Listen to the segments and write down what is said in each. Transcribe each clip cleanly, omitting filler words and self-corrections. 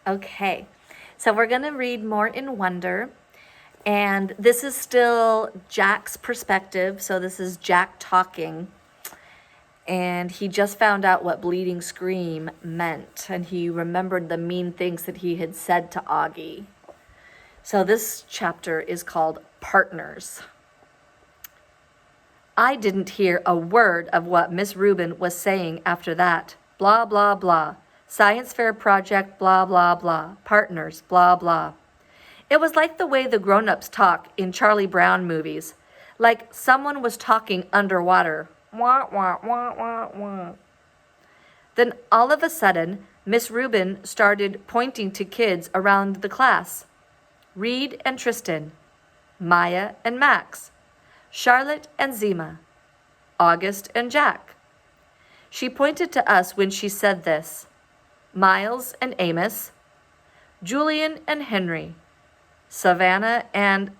Okay, so we're going to read more in Wonder. And this is still Jack's perspective. So this is Jack talking. And he just found out what bleeding scream meant. And he remembered the mean things that he had said to Augie. So this chapter is called Partners. I didn't hear a word of what Miss Rubin was saying after that. Blah, blah, blah. Science fair project, blah, blah, blah. Partners, blah, blah. It was like the way the grown-ups talk in Charlie Brown movies. Like someone was talking underwater. Wah, wah, wah, wah, wah. Then all of a sudden, Miss Rubin started pointing to kids around the class. Reed and Tristan. Maya and Max. Charlotte and Zima. August and Jack. She pointed to us when she said this. Miles and Amos. Julian and Henry. Savannah and...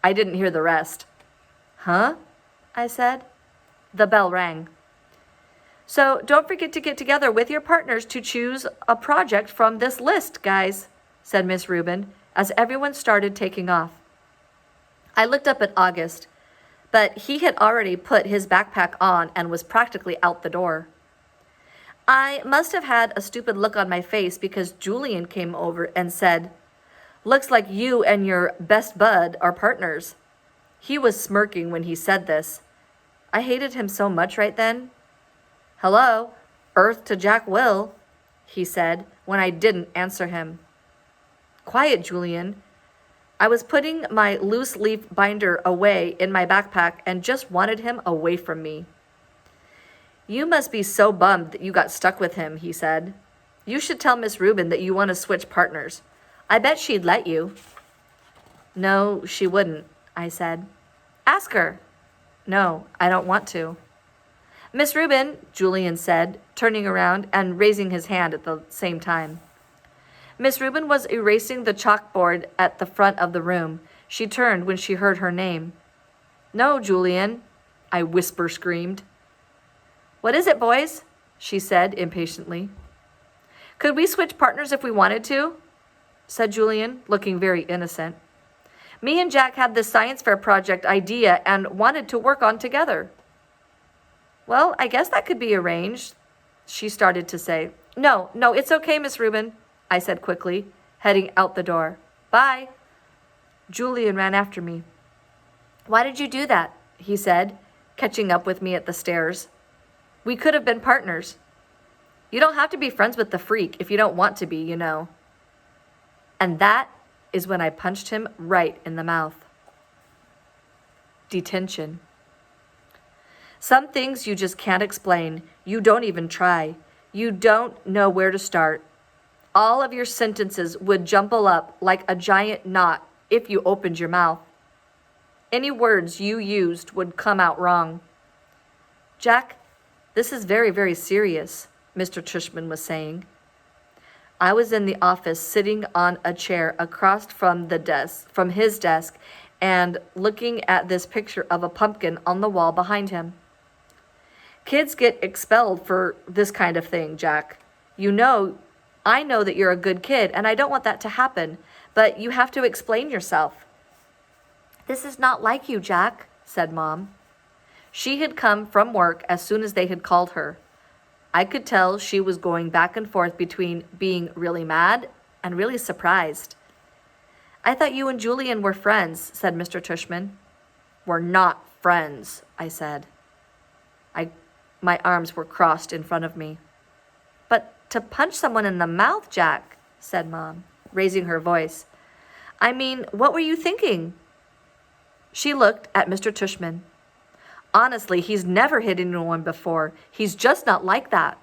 I didn't hear the rest. Huh? I said. The bell rang. So don't forget to get together with your partners to choose a project from this list, guys, said Miss Rubin, as everyone started taking off. I looked up at August, but he had already put his backpack on and was practically out the door. I must have had a stupid look on my face because Julian came over and said, Looks like you and your best bud are partners. He was smirking when he said this. I hated him so much right then. Hello, Earth to Jack Will, he said when I didn't answer him. Quiet, Julian. I was putting my loose leaf binder away in my backpack and just wanted him away from me. You must be so bummed that you got stuck with him, he said. You should tell Miss Rubin that you want to switch partners. I bet she'd let you. No, she wouldn't, I said. Ask her. No, I don't want to. Miss Rubin, Julian said, turning around and raising his hand at the same time. Miss Rubin was erasing the chalkboard at the front of the room. She turned when she heard her name. No, Julian, I whisper screamed. What is it, boys? She said impatiently. Could we switch partners if we wanted to? Said Julian, looking very innocent. Me and Jack had this science fair project idea and wanted to work on together. Well, I guess that could be arranged, she started to say. No, it's okay, Miss Rubin, I said quickly, heading out the door. Bye. Julian ran after me. Why did you do that? He said, catching up with me at the stairs. We could have been partners. You don't have to be friends with the freak if you don't want to be, you know. And that is when I punched him right in the mouth. Detention. Some things you just can't explain. You don't even try. You don't know where to start. All of your sentences would jumble up like a giant knot if you opened your mouth. Any words you used would come out wrong. Jack, this is very, very serious, Mr. Tushman was saying. I was in the office sitting on a chair across from his desk and looking at this picture of a pumpkin on the wall behind him. Kids get expelled for this kind of thing, Jack. I know that you're a good kid and I don't want that to happen, but you have to explain yourself. This is not like you, Jack, said Mom. She had come from work as soon as they had called her. I could tell she was going back and forth between being really mad and really surprised. I thought you and Julian were friends, said Mr. Tushman. We're not friends, I said. My arms were crossed in front of me. But to punch someone in the mouth, Jack, said Mom, raising her voice. I mean, what were you thinking? She looked at Mr. Tushman. Honestly, he's never hit anyone before. He's just not like that.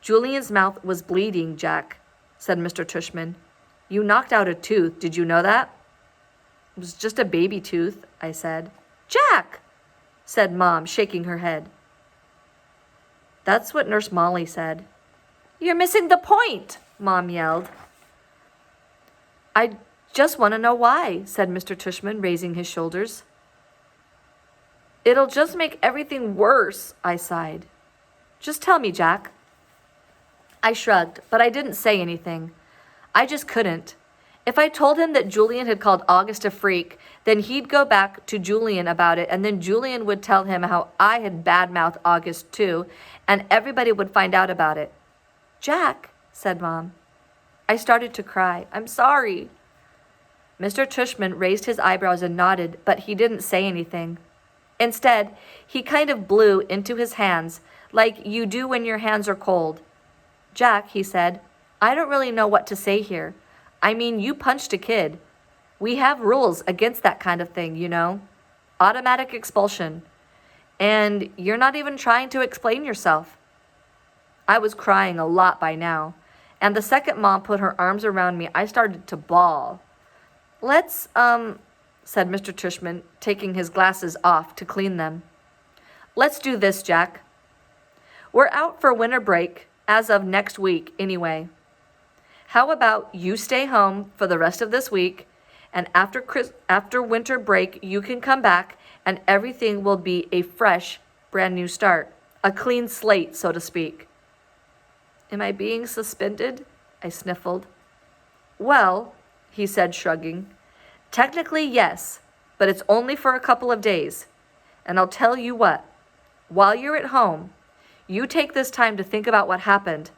Julian's mouth was bleeding, Jack, said Mr. Tushman. You knocked out a tooth. Did you know that? It was just a baby tooth, I said. Jack, said Mom, shaking her head. That's what Nurse Molly said. You're missing the point, Mom yelled. I just want to know why, said Mr. Tushman, raising his shoulders. It'll just make everything worse, I sighed. Just tell me, Jack. I shrugged, but I didn't say anything. I just couldn't. If I told him that Julian had called August a freak, then he'd go back to Julian about it, and then Julian would tell him how I had badmouthed August too, and everybody would find out about it. Jack, said Mom. I started to cry. I'm sorry. Mr. Tushman raised his eyebrows and nodded, but he didn't say anything. Instead, he kind of blew into his hands, like you do when your hands are cold. Jack, he said, I don't really know what to say here. I mean, you punched a kid. We have rules against that kind of thing, you know. Automatic expulsion. And you're not even trying to explain yourself. I was crying a lot by now, and the second Mom put her arms around me, I started to bawl. Let's, said Mr. Tushman, taking his glasses off to clean them. Let's do this, Jack. We're out for winter break, as of next week, anyway. How about you stay home for the rest of this week, and after winter break, you can come back, and everything will be a fresh, brand new start. A clean slate, so to speak. Am I being suspended? I sniffled. Well, he said, shrugging. Technically, yes, but it's only for a couple of days. And I'll tell you what, while you're at home, you take this time to think about what happened.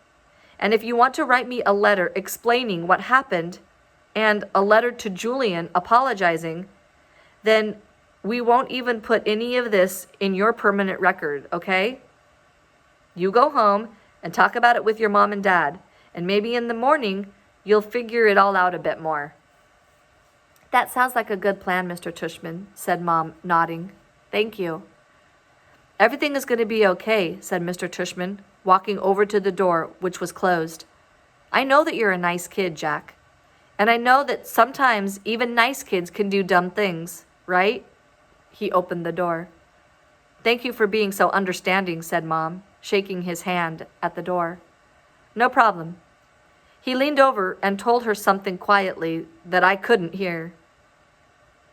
And if you want to write me a letter explaining what happened and a letter to Julian apologizing, then we won't even put any of this in your permanent record, okay? You go home and talk about it with your mom and dad, and maybe in the morning you'll figure it all out a bit more. That sounds like a good plan, Mr. Tushman, said Mom, nodding. Thank you. Everything is going to be okay, said Mr. Tushman, walking over to the door, which was closed. I know that you're a nice kid, Jack. And I know that sometimes even nice kids can do dumb things, right? He opened the door. Thank you for being so understanding, said Mom, shaking his hand at the door. No problem. He leaned over and told her something quietly that I couldn't hear.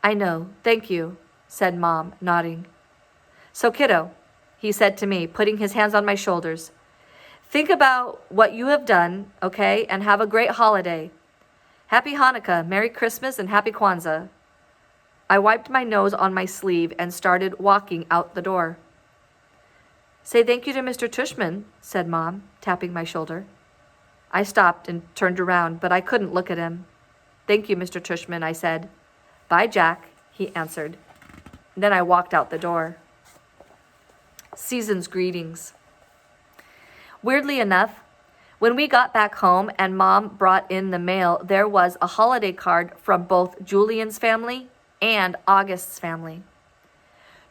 I know, thank you, said Mom, nodding. So, kiddo, he said to me, putting his hands on my shoulders, think about what you have done, okay, and have a great holiday. Happy Hanukkah, Merry Christmas, and Happy Kwanzaa. I wiped my nose on my sleeve and started walking out the door. Say thank you to Mr. Tushman, said Mom, tapping my shoulder. I stopped and turned around, but I couldn't look at him. Thank you, Mr. Tushman, I said. Bye, Jack, he answered. Then I walked out the door. Season's greetings. Weirdly enough, when we got back home and Mom brought in the mail, there was a holiday card from both Julian's family and August's family.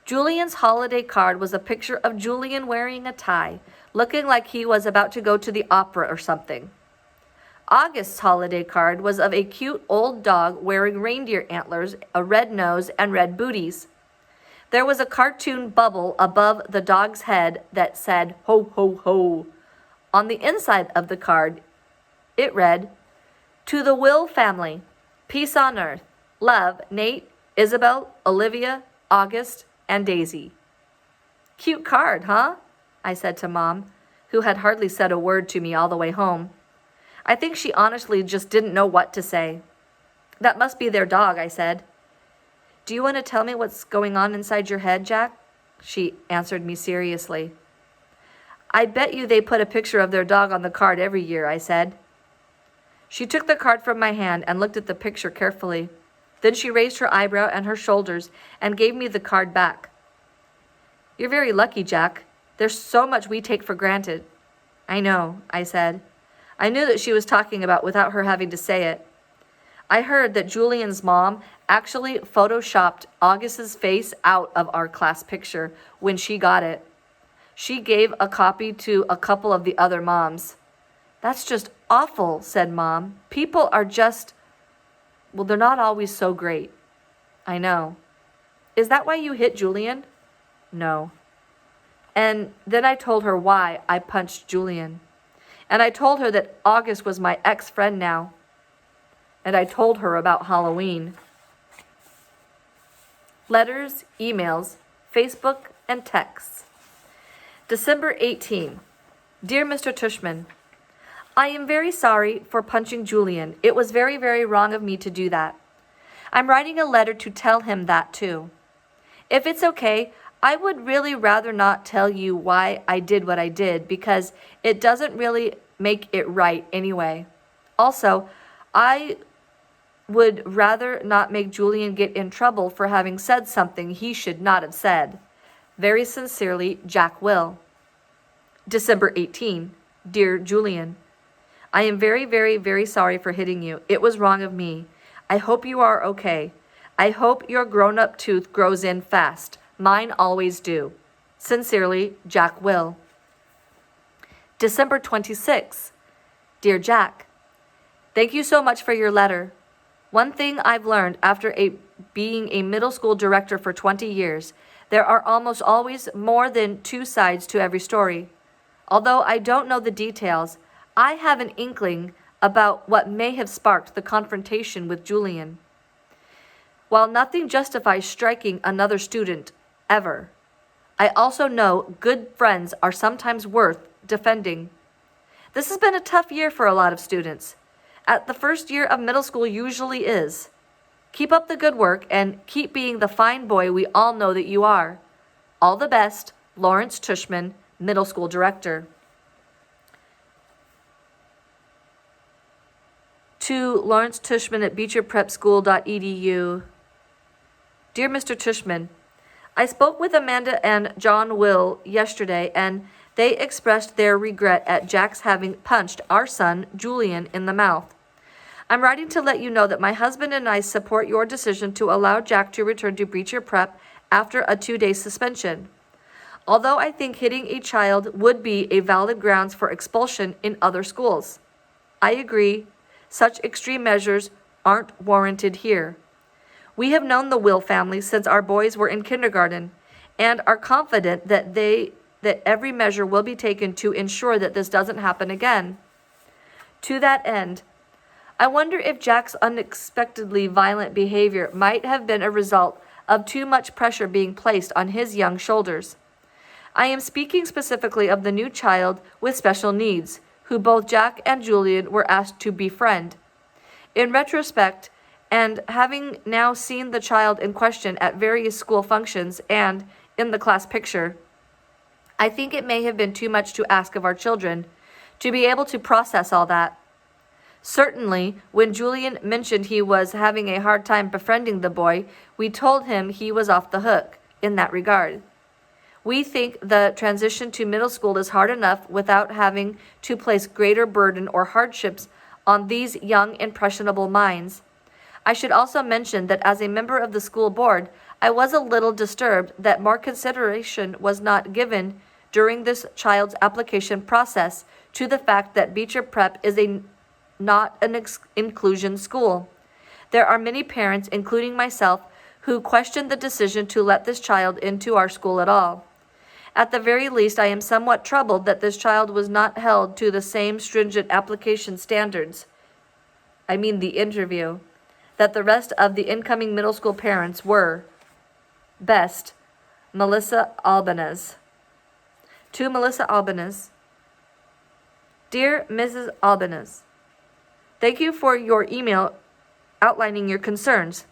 Julian's holiday card was a picture of Julian wearing a tie, looking like he was about to go to the opera or something. August's holiday card was of a cute old dog wearing reindeer antlers, a red nose, and red booties. There was a cartoon bubble above the dog's head that said, ho, ho, ho. On the inside of the card, it read, To the Will family, peace on earth, love, Nate, Isabel, Olivia, August, and Daisy. Cute card, huh? I said to Mom, who had hardly said a word to me all the way home. I think she honestly just didn't know what to say. That must be their dog, I said. Do you want to tell me what's going on inside your head, Jack? She answered me seriously. I bet you they put a picture of their dog on the card every year, I said. She took the card from my hand and looked at the picture carefully. Then she raised her eyebrow and her shoulders and gave me the card back. You're very lucky, Jack. There's so much we take for granted. I know, I said. I knew that she was talking about without her having to say it. I heard that Julian's mom actually photoshopped August's face out of our class picture when she got it. She gave a copy to a couple of the other moms. That's just awful, said Mom. People are just, well, they're not always so great. I know. Is that why you hit Julian? No. And then I told her why I punched Julian. And I told her that August was my ex-friend now. And I told her about Halloween. Letters, emails, Facebook, and texts. December 18. Dear Mr. Tushman, I am very sorry for punching Julian. It was very, very wrong of me to do that. I'm writing a letter to tell him that too. If it's okay, I would really rather not tell you why I did what I did because it doesn't really make it right anyway. Also, I would rather not make Julian get in trouble for having said something he should not have said. Very sincerely, Jack Will. December 18. Dear Julian, I am very, very, very sorry for hitting you. It was wrong of me. I hope you are okay. I hope your grown-up tooth grows in fast. Mine always do. Sincerely, Jack Will. December 26. Dear Jack, thank you so much for your letter. One thing I've learned after being a middle school director for 20 years, there are almost always more than two sides to every story. Although I don't know the details, I have an inkling about what may have sparked the confrontation with Julian. While nothing justifies striking another student, ever, I also know good friends are sometimes worth defending. This has been a tough year for a lot of students. At the first year of middle school usually is. Keep up the good work and keep being the fine boy we all know that you are. All the best, Lawrence Tushman, Middle School Director. To Lawrence Tushman at beecherprepschool.edu. Dear Mr. Tushman, I spoke with Amanda and John Will yesterday, and they expressed their regret at Jack's having punched our son, Julian, in the mouth. I'm writing to let you know that my husband and I support your decision to allow Jack to return to Beecher Prep after a 2-day suspension. Although I think hitting a child would be a valid grounds for expulsion in other schools. I agree, such extreme measures aren't warranted here. We have known the Will family since our boys were in kindergarten and are confident that every measure will be taken to ensure that this doesn't happen again. To that end, I wonder if Jack's unexpectedly violent behavior might have been a result of too much pressure being placed on his young shoulders. I am speaking specifically of the new child with special needs, who both Jack and Julian were asked to befriend. In retrospect, and having now seen the child in question at various school functions and in the class picture, I think it may have been too much to ask of our children to be able to process all that. Certainly, when Julian mentioned he was having a hard time befriending the boy, we told him he was off the hook in that regard. We think the transition to middle school is hard enough without having to place greater burden or hardships on these young, impressionable minds. I should also mention that as a member of the school board, I was a little disturbed that more consideration was not given during this child's application process to the fact that Beecher Prep is not an inclusion school. There are many parents, including myself, who question the decision to let this child into our school at all. At the very least, I am somewhat troubled that this child was not held to the same stringent application standards, the interview, that the rest of the incoming middle school parents were. Best, Melissa Albanese. To Melissa Albanese. Dear Mrs. Albanese, thank you for your email outlining your concerns.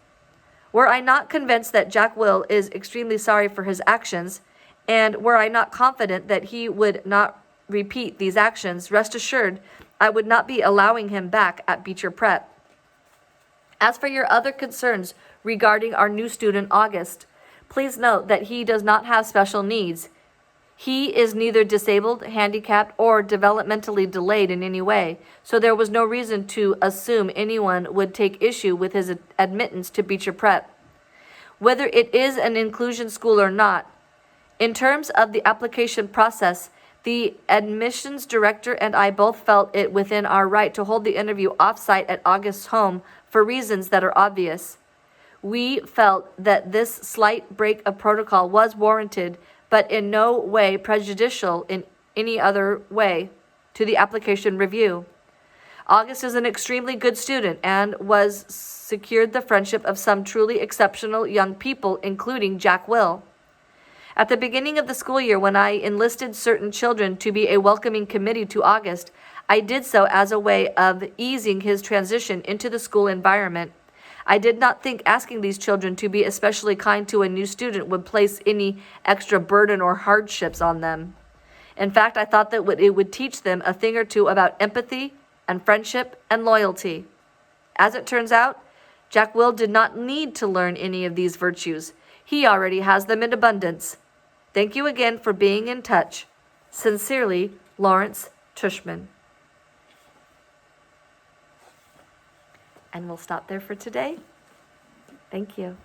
Were I not convinced that Jack Will is extremely sorry for his actions, and were I not confident that he would not repeat these actions, rest assured I would not be allowing him back at Beecher Prep. As for your other concerns regarding our new student, August, please note that he does not have special needs. He is neither disabled, handicapped, or developmentally delayed in any way, so there was no reason to assume anyone would take issue with his admittance to Beecher Prep. Whether it is an inclusion school or not, in terms of the application process, the admissions director and I both felt it within our right to hold the interview off-site at August's home for reasons that are obvious. We felt that this slight break of protocol was warranted, but in no way prejudicial in any other way to the application review. August is an extremely good student and was secured the friendship of some truly exceptional young people, including Jack Will. At the beginning of the school year, when I enlisted certain children to be a welcoming committee to August, I did so as a way of easing his transition into the school environment. I did not think asking these children to be especially kind to a new student would place any extra burden or hardships on them. In fact, I thought that it would teach them a thing or two about empathy and friendship and loyalty. As it turns out, Jack Will did not need to learn any of these virtues. He already has them in abundance. Thank you again for being in touch. Sincerely, Lawrence Tushman. And we'll stop there for today. Thank you.